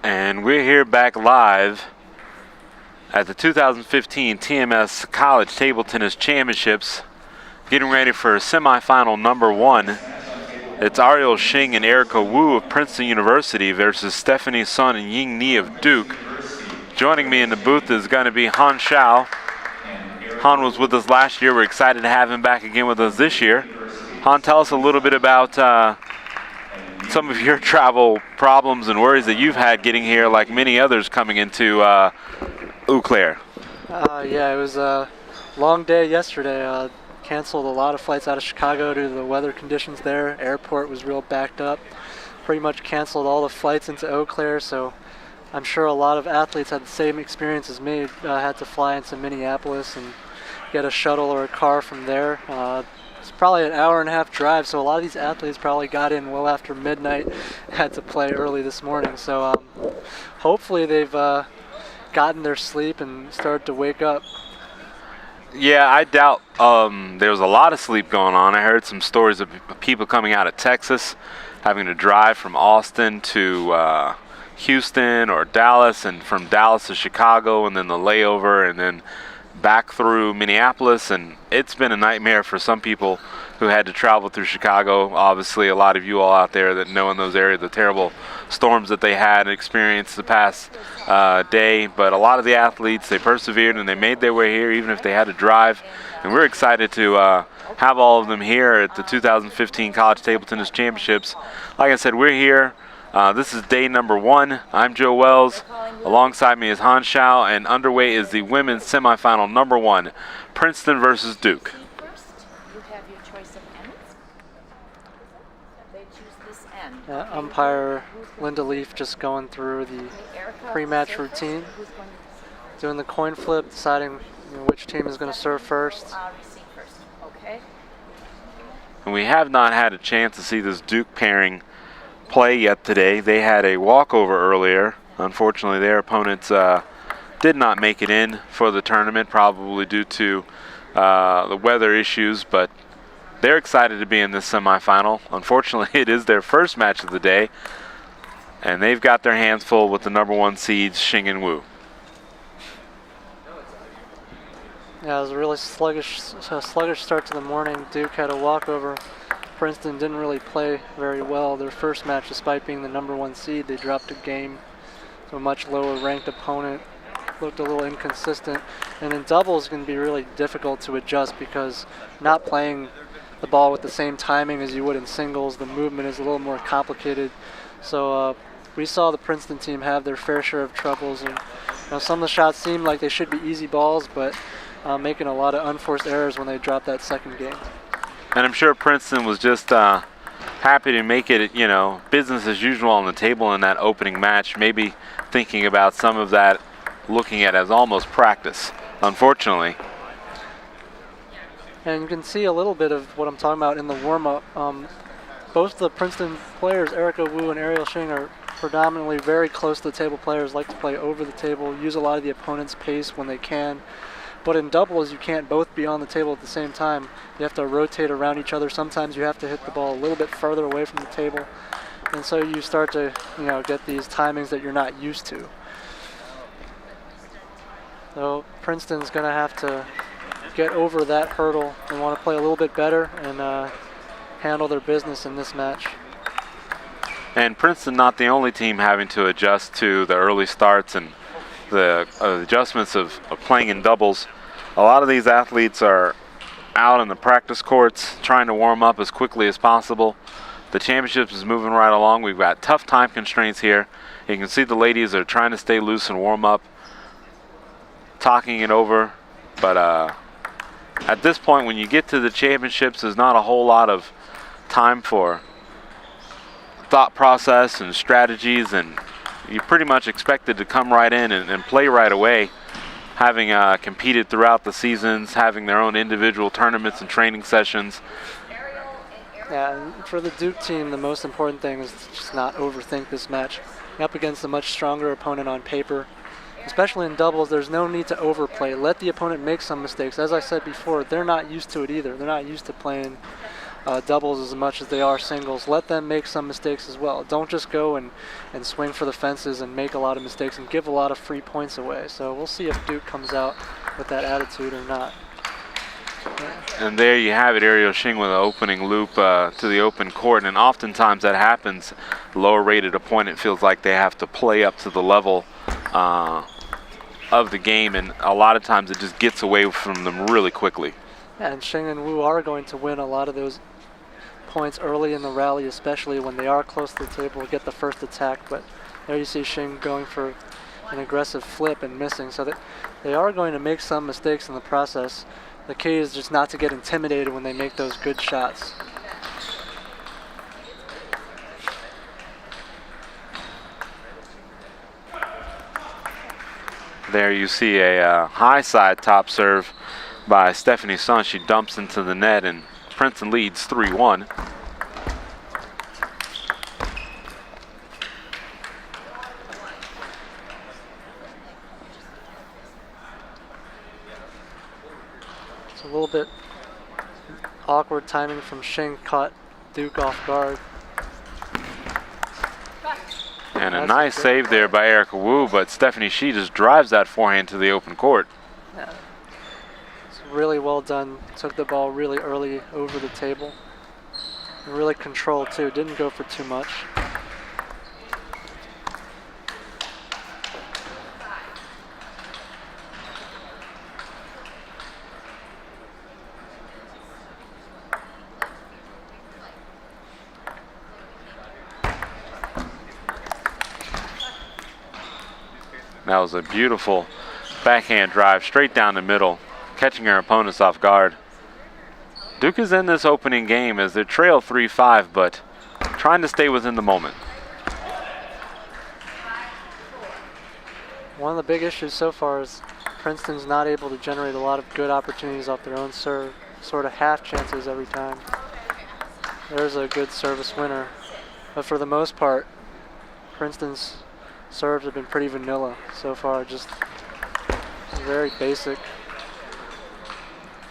And we're here back live at the 2015 TMS College Table Tennis Championships, getting ready for semifinal number 1. It's Ariel Hsing and Erica Wu of Princeton University versus Stephanie Sun and Ying Ni of Duke. Joining me in the booth is going to be Han Xiao. Han was with us last year. We're excited to have him back again with us this year. Han, tell us a little bit about some of your travel problems and worries that you've had getting here, like many others coming into Eau Claire. Yeah, it was a long day yesterday. Canceled a lot of flights out of Chicago due to the weather conditions there. Airport was real backed up. Pretty much canceled all the flights into Eau Claire, so I'm sure a lot of athletes had the same experience as me. Had to fly into Minneapolis and get a shuttle or a car from there. It's probably an hour-and-a-half drive, so a lot of these athletes probably got in well after midnight, had to play early this morning. So hopefully they've gotten their sleep and started to wake up. Yeah, I doubt there was a lot of sleep going on. I heard some stories of people coming out of Texas, having to drive from Austin to Houston or Dallas, and from Dallas to Chicago, and then the layover, and then back through Minneapolis. And it's been a nightmare for some people who had to travel through Chicago. Obviously, a lot of you all out there that know in those areas the terrible storms that they had experienced the past day. But a lot of the athletes, they persevered and they made their way here, even if they had to drive. And we're excited to have all of them here at the 2015 College Table Tennis Championships. Like I said, we're here. This is day number 1. I'm Joe Wells. Alongside me is Han Xiao, and underway is the women's semifinal number 1, Princeton versus Duke. First, you have your choice of ends. They choose this end. Umpire Linda Leaf just going through the pre-match routine, doing the coin flip, deciding which team is going to serve first. Receive first. Okay. And we have not had a chance to see this Duke pairing play yet today. They had a walkover earlier. Unfortunately, their opponents did not make it in for the tournament, probably due to the weather issues, but they're excited to be in this semifinal. Unfortunately, it is their first match of the day, and they've got their hands full with the number 1 seeds, Hsing and Wu. Yeah, it was a really sluggish start to the morning. Duke had a walkover. Princeton didn't really play very well their first match, despite being the number 1 seed. They dropped a game to a much lower ranked opponent, looked a little inconsistent, and in doubles it's going to be really difficult to adjust because not playing the ball with the same timing as you would in singles, the movement is a little more complicated. So we saw the Princeton team have their fair share of troubles, and some of the shots seemed like they should be easy balls, but making a lot of unforced errors when they dropped that second game. And I'm sure Princeton was just happy to make it, business as usual on the table in that opening match, maybe thinking about some of that, looking at as almost practice, unfortunately. And you can see a little bit of what I'm talking about in the warm-up. Both the Princeton players, Erica Wu and Ariel Hsing, are predominantly very close to the table players, like to play over the table, use a lot of the opponent's pace when they can. But in doubles, you can't both be on the table at the same time. You have to rotate around each other. Sometimes you have to hit the ball a little bit further away from the table. And so you start to, get these timings that you're not used to. So Princeton's going to have to get over that hurdle and want to play a little bit better and handle their business in this match. And Princeton not the only team having to adjust to the early starts and the adjustments of playing in doubles. A lot of these athletes are out on the practice courts trying to warm up as quickly as possible. The championships is moving right along. We've got tough time constraints here. You can see the ladies are trying to stay loose and warm up, talking it over. But at this point, when you get to the championships, there's not a whole lot of time for thought process and strategies, and you're pretty much expected to come right in and play right away, having competed throughout the seasons, having their own individual tournaments and training sessions. Yeah, and for the Duke team, the most important thing is to just not overthink this match. You're up against a much stronger opponent on paper. Especially in doubles, there's no need to overplay. Let the opponent make some mistakes. As I said before, they're not used to it either. They're not used to playing doubles as much as they are singles. Let them make some mistakes as well. Don't just go and swing for the fences and make a lot of mistakes and give a lot of free points away. So we'll see if Duke comes out with that attitude or not. And there you have it, Ariel Hsing with an opening loop to the open court, and oftentimes that happens. Lower-rated opponent feels like they have to play up to the level of the game, and a lot of times it just gets away from them really quickly. And Hsing and Wu are going to win a lot of those points early in the rally, especially when they are close to the table, get the first attack. But there you see Hsing going for an aggressive flip and missing, so that they are going to make some mistakes in the process. The key is just not to get intimidated when they make those good shots. There you see a high side top serve by Stephanie Sun. She dumps into the net, and Princeton leads 3-1. It's a little bit awkward timing from Hsing, caught Duke off guard. And a That's nice good save there by Erica Wu, but Stephanie Shi just drives that forehand to the open court. Yeah. It's really well done. Took the ball really early over the table. And really controlled too. Didn't go for too much. That was a beautiful backhand drive straight down the middle, catching her opponents off guard. Duke is in this opening game as they trail 3-5, but trying to stay within the moment. One of the big issues so far is Princeton's not able to generate a lot of good opportunities off their own serve. Sort of half chances every time. There's a good service winner. But for the most part, Princeton's serves have been pretty vanilla so far, just very basic.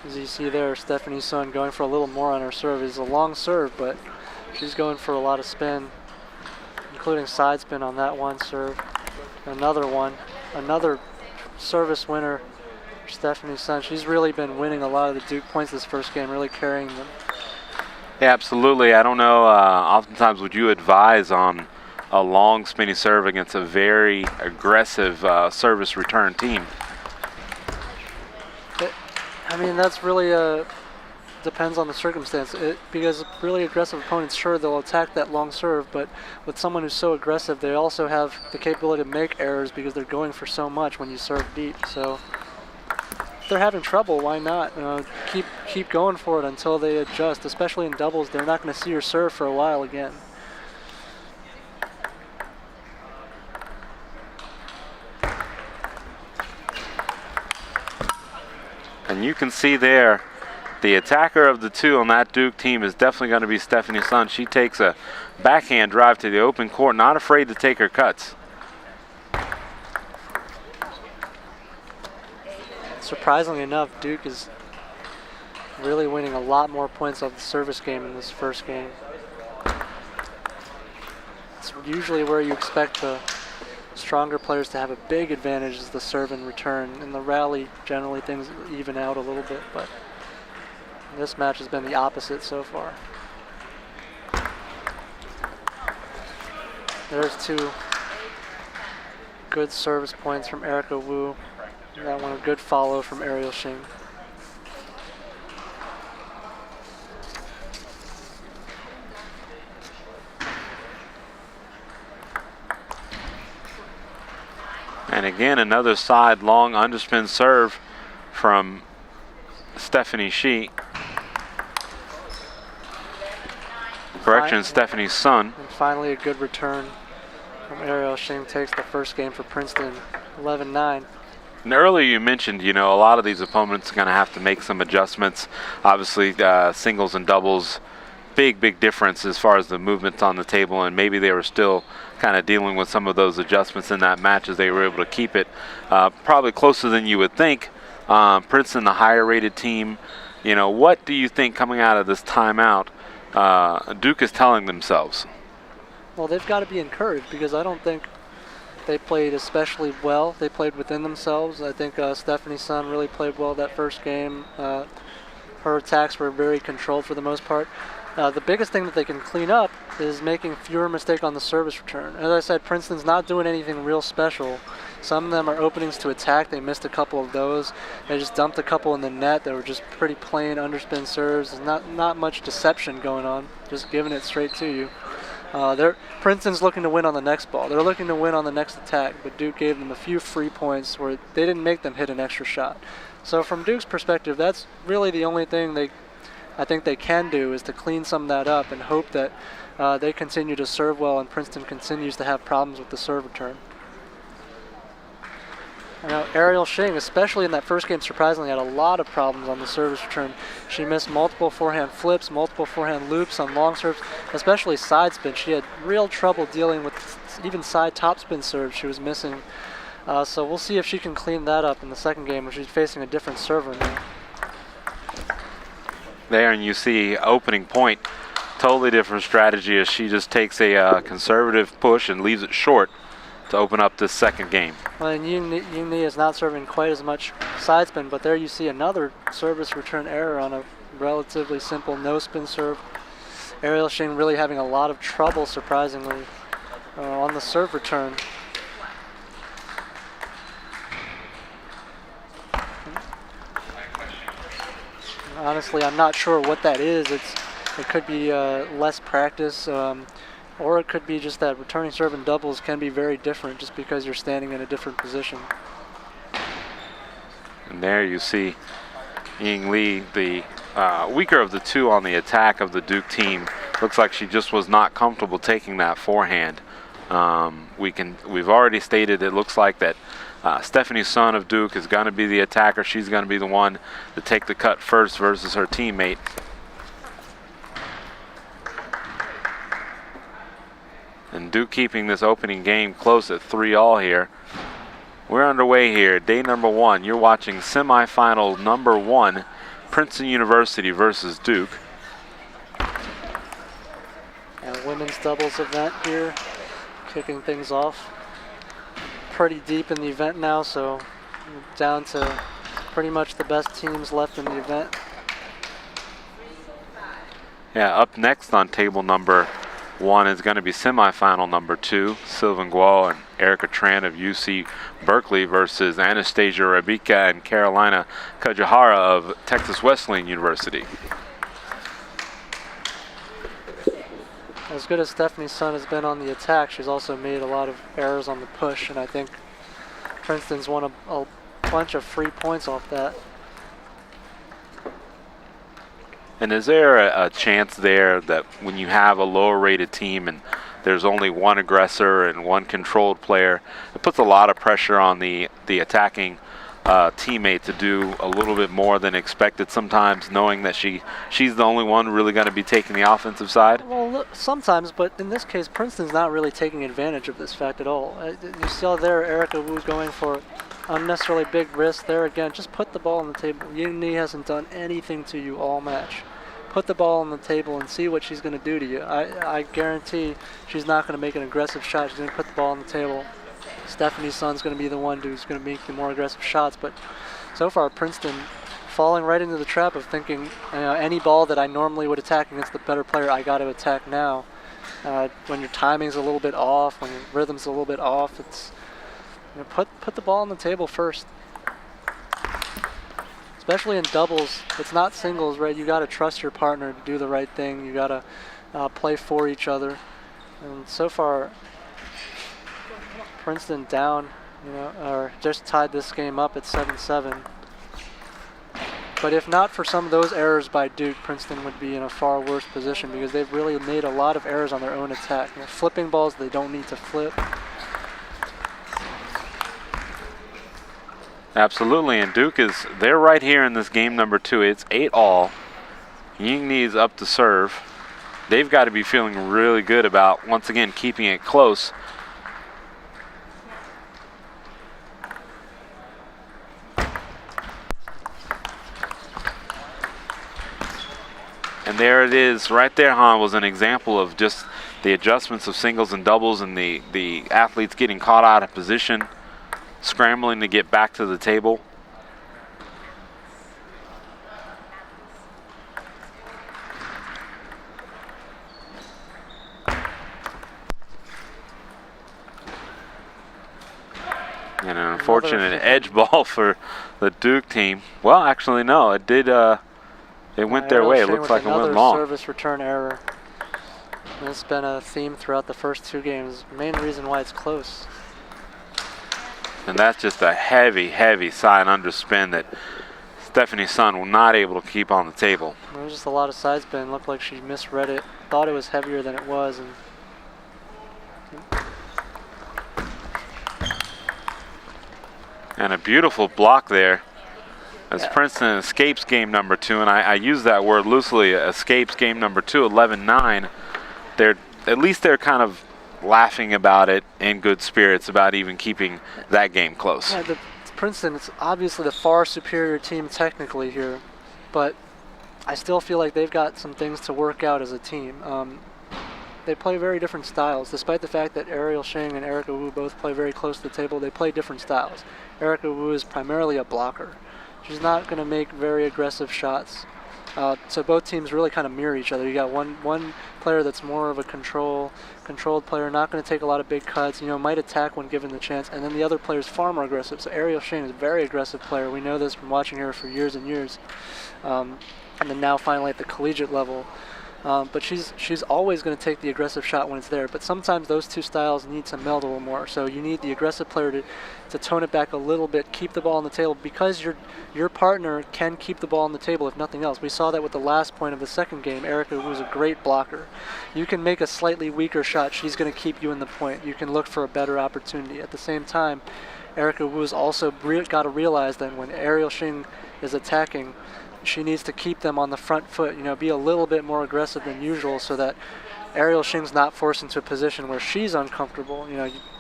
As you see there, Stephanie Sun going for a little more on her serve. It's a long serve, but she's going for a lot of spin, including side spin on that one serve. Another one, another service winner, Stephanie Sun. She's really been winning a lot of the Duke points this first game, really carrying them. Yeah, absolutely. I don't know, oftentimes would you advise on a long spinny serve against a very aggressive service return team? I mean, that's really depends on the circumstance. Because really aggressive opponents, sure, they'll attack that long serve, but with someone who's so aggressive, they also have the capability to make errors because they're going for so much when you serve deep. So if they're having trouble, why not? Keep going for it until they adjust. Especially in doubles, they're not going to see your serve for a while again. And you can see there, the attacker of the two on that Duke team is definitely going to be Stephanie Sun. She takes a backhand drive to the open court, not afraid to take her cuts. Surprisingly enough, Duke is really winning a lot more points off the service game in this first game. It's usually where you expect the stronger players to have a big advantage is the serve and return. In the rally, generally things even out a little bit, but this match has been the opposite so far. There's two good service points from Erica Wu. And that one a good follow from Ariel Hsing. And again, another side long underspin serve from Stephanie Shi. Correction, Stephanie Sun. And finally a good return from Ariel Hsing. Takes the first game for Princeton, 11-9. And earlier you mentioned, a lot of these opponents are going to have to make some adjustments. Obviously, singles and doubles, big difference as far as the movements on the table, and maybe they were still kind of dealing with some of those adjustments in that match as they were able to keep it probably closer than you would think. Princeton, the higher rated team, what do you think coming out of this timeout Duke is telling themselves? Well, they've got to be encouraged because I don't think they played especially well. They played within themselves. I think Stephanie Sun really played well that first game. Her attacks were very controlled for the most part. The biggest thing that they can clean up is making fewer mistakes on the service return. As I said, Princeton's not doing anything real special. Some of them are openings to attack. They missed a couple of those. They just dumped a couple in the net that were just pretty plain underspin serves. There's not much deception going on, just giving it straight to you. Princeton's looking to win on the next ball. They're looking to win on the next attack, but Duke gave them a few free points where they didn't make them hit an extra shot. So from Duke's perspective, that's really the only thing I think they can do is to clean some of that up and hope that they continue to serve well and Princeton continues to have problems with the serve return. Now, Ariel Hsing, especially in that first game, surprisingly had a lot of problems on the service return. She missed multiple forehand flips, multiple forehand loops on long serves, especially side spin. She had real trouble dealing with even side topspin serves she was missing. So we'll see if she can clean that up in the second game when she's facing a different server now. There, and you see opening point, totally different strategy as she just takes a conservative push and leaves it short to open up this second game. Well, and Ying is not serving quite as much side spin, but there you see another service return error on a relatively simple no spin serve. Ariel Hsing really having a lot of trouble, surprisingly, on the serve return. Honestly, I'm not sure what that is. It could be less practice, or it could be just that returning serve and doubles can be very different just because you're standing in a different position. And there you see Ying Li, the weaker of the two on the attack of the Duke team. Looks like she just was not comfortable taking that forehand. We've already stated it looks like that Stephanie Sun of Duke is going to be the attacker. She's going to be the one to take the cut first versus her teammate. And Duke keeping this opening game close at 3-all here. We're underway here, day number 1. You're watching semifinal number 1, Princeton University versus Duke. And a women's doubles event here, kicking things off. Pretty deep in the event now, so down to pretty much the best teams left in the event. Yeah, up next on table number 1 is going to be semifinal number 2, Sylvan Guo and Erica Tran of UC Berkeley versus Anastasia Rabika and Carolina Kajihara of Texas Wesleyan University. As good as Stephanie Sun has been on the attack, she's also made a lot of errors on the push, and I think Princeton's won a bunch of free points off that. And is there a chance there that when you have a lower rated team and there's only one aggressor and one controlled player, it puts a lot of pressure on the attacking teammate to do a little bit more than expected sometimes, knowing that she's the only one really going to be taking the offensive side? Well, look, sometimes, but in this case, Princeton's not really taking advantage of this fact at all. You saw there Erica Wu going for unnecessarily big risk there again. Just put the ball on the table. Ying Ni hasn't done anything to you all match. Put the ball on the table and see what she's going to do to you. I guarantee she's not going to make an aggressive shot. She's going to put the ball on the table. Stephanie Sun's going to be the one who's going to make the more aggressive shots. But so far, Princeton falling right into the trap of thinking, any ball that I normally would attack against the better player, I got to attack now. When your timing's a little bit off, when your rhythm's a little bit off, it's put the ball on the table first. Especially in doubles, it's not singles, right? You got to trust your partner to do the right thing. You got to play for each other. And so far, Princeton down, or just tied this game up at 7-7. But if not for some of those errors by Duke, Princeton would be in a far worse position because they've really made a lot of errors on their own attack. Flipping balls they don't need to flip. Absolutely, and Duke they're right here in this game number 2. It's 8-all. Ying Ni is up to serve. They've got to be feeling really good about, once again, keeping it close. And there it is, right there, Han, was an example of just the adjustments of singles and doubles and the athletes getting caught out of position, scrambling to get back to the table. And an unfortunate edge ball for the Duke team. Well, actually, no, it did. It went their way. It looks like it went long. Service return error. It's been a theme throughout the first two games. Main reason why it's close. And that's just a heavy, heavy side underspin that Stephanie Sun was not able to keep on the table. There was just a lot of side spin. Looked like she misread it. Thought it was heavier than it was. And a beautiful block there as Princeton escapes game number 2. And I use that word loosely, escapes game number 2, 11-9. At least they're kind of laughing about it in good spirits about even keeping that game close. Yeah, Princeton, it's obviously the far superior team technically here, but I still feel like they've got some things to work out as a team. They play very different styles. Despite the fact that Ariel Hsing and Erica Wu both play very close to the table, they play different styles. Erica Wu is primarily a blocker. She's not going to make very aggressive shots. So both teams really kind of mirror each other. You got one player that's more of a controlled player, not going to take a lot of big cuts, might attack when given the chance, and then the other player is far more aggressive. So Ariel Hsing is a very aggressive player. We know this from watching her for years and years. And then now finally at the collegiate level. But she's always going to take the aggressive shot when it's there. But sometimes those two styles need to meld a little more. So you need the aggressive player to tone it back a little bit, keep the ball on the table, because your partner can keep the ball on the table if nothing else. We saw that with the last point of the second game. Erica was a great blocker. You can make a slightly weaker shot. She's going to keep you in the point. You can look for a better opportunity. At the same time, Erica Wu's also got to realize that when Ariel Hsing is attacking, she needs to keep them on the front foot, be a little bit more aggressive than usual so that Ariel Hsing's not forced into a position where she's uncomfortable.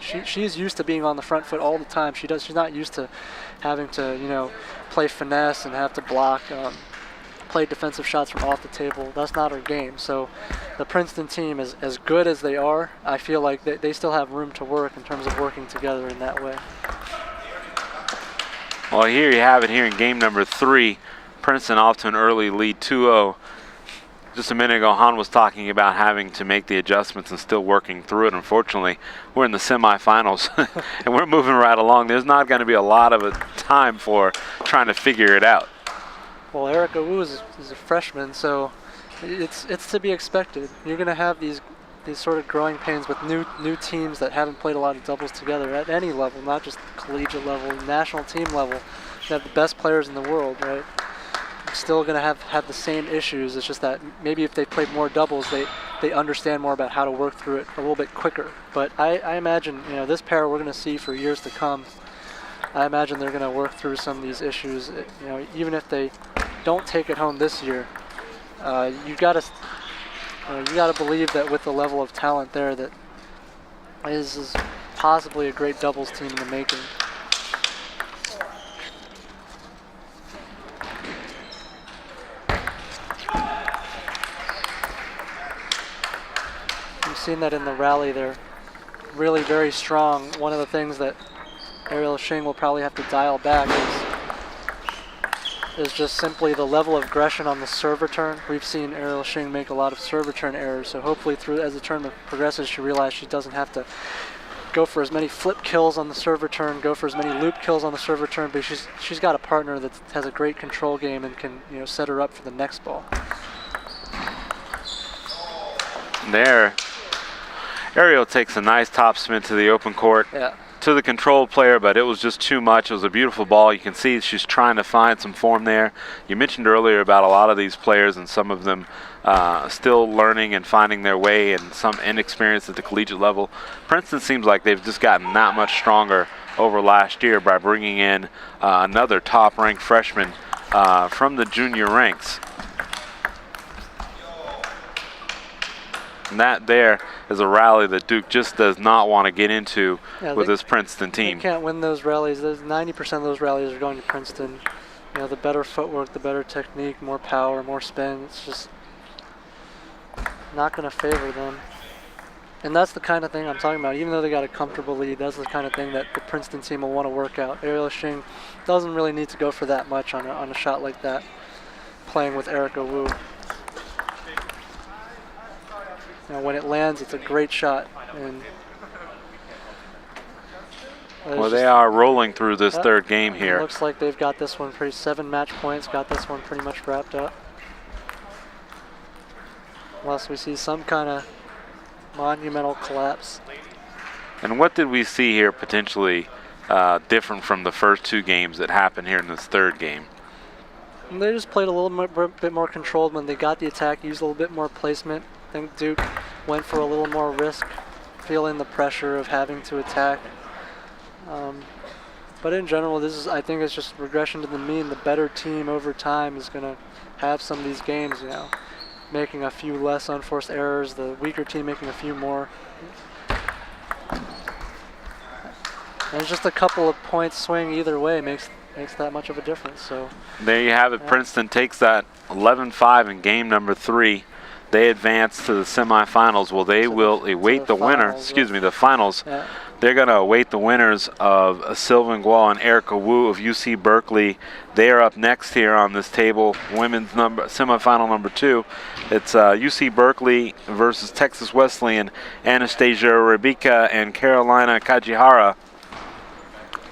She's used to being on the front foot all the time. She's not used to having to, play finesse and have to block, play defensive shots from off the table. That's not her game. So the Princeton team, is as good as they are, I feel like they still have room to work in terms of working together in that way. Well, here you have it here in game number 3. Princeton off to an early lead, 2-0. Just a minute ago, Han was talking about having to make the adjustments and still working through it. Unfortunately, we're in the semifinals, and we're moving right along. There's not going to be a lot of a time for trying to figure it out. Well, Erica Wu is a freshman, so it's to be expected. You're going to have these sort of growing pains with new teams that haven't played a lot of doubles together at any level, not just collegiate level, national team level. You have the best players in the world, right? Still going to have the same issues. It's just that maybe if they played more doubles, they understand more about how to work through it a little bit quicker. But I imagine, this pair we're going to see for years to come. I imagine they're going to work through some of these issues. Even if they don't take it home this year, you got to believe that with the level of talent there, that is possibly a great doubles team in the making. Seen that in the rally. They're really very strong. One of the things that Ariel Hsing will probably have to dial back is just simply the level of aggression on the serve return. We've seen Ariel Hsing make a lot of serve return errors, so hopefully as the tournament progresses, she realizes she doesn't have to go for as many flip kills on the serve return, go for as many loop kills on the serve return, but she's got a partner that has a great control game and can set her up for the next ball. There, Ariel takes a nice top spin to the open court, to the controlled player, but it was just too much. It was a beautiful ball. You can see she's trying to find some form there. You mentioned earlier about a lot of these players and some of them still learning and finding their way and some inexperience at the collegiate level. Princeton seems like they've just gotten that much stronger over last year by bringing in another top-ranked freshman from the junior ranks. And that there is a rally that Duke just does not want to get into with this Princeton team. They can't win those rallies. 90% of those rallies are going to Princeton. The better footwork, the better technique, more power, more spin. It's just not going to favor them. And that's the kind of thing I'm talking about. Even though they got a comfortable lead, that's the kind of thing that the Princeton team will want to work out. Ariel Hsing doesn't really need to go for that much on a shot like that, playing with Erica Wu. Now, when it lands, it's a great shot. And well, they are rolling through this third game it here. looks like they've got this one 7 match points, got this one pretty much wrapped up. Unless we see some kind of monumental collapse. And what did we see here potentially different from the first 2 games that happened here in this third game? And they just played a little bit more controlled when they got the attack, used a little bit more placement. I think Duke went for a little more risk, feeling the pressure of having to attack. But in general, I think it's just regression to the mean. The better team over time is going to have some of these games, you know, making a few less unforced errors, the weaker team making a few more. And just a couple of points swing either way makes that much of a difference. So there you have it. Yeah. Princeton takes that 11-5 in game number 3. They advance to the semifinals. Well, they will await the winner. Excuse me, the finals. Yeah. They're going to await the winners of Sylvan Guo and Erica Wu of UC Berkeley. They are up next here on this table. Women's semifinal number 2. It's UC Berkeley versus Texas Wesleyan, Anastasia Rebecca and Carolina Kajihara.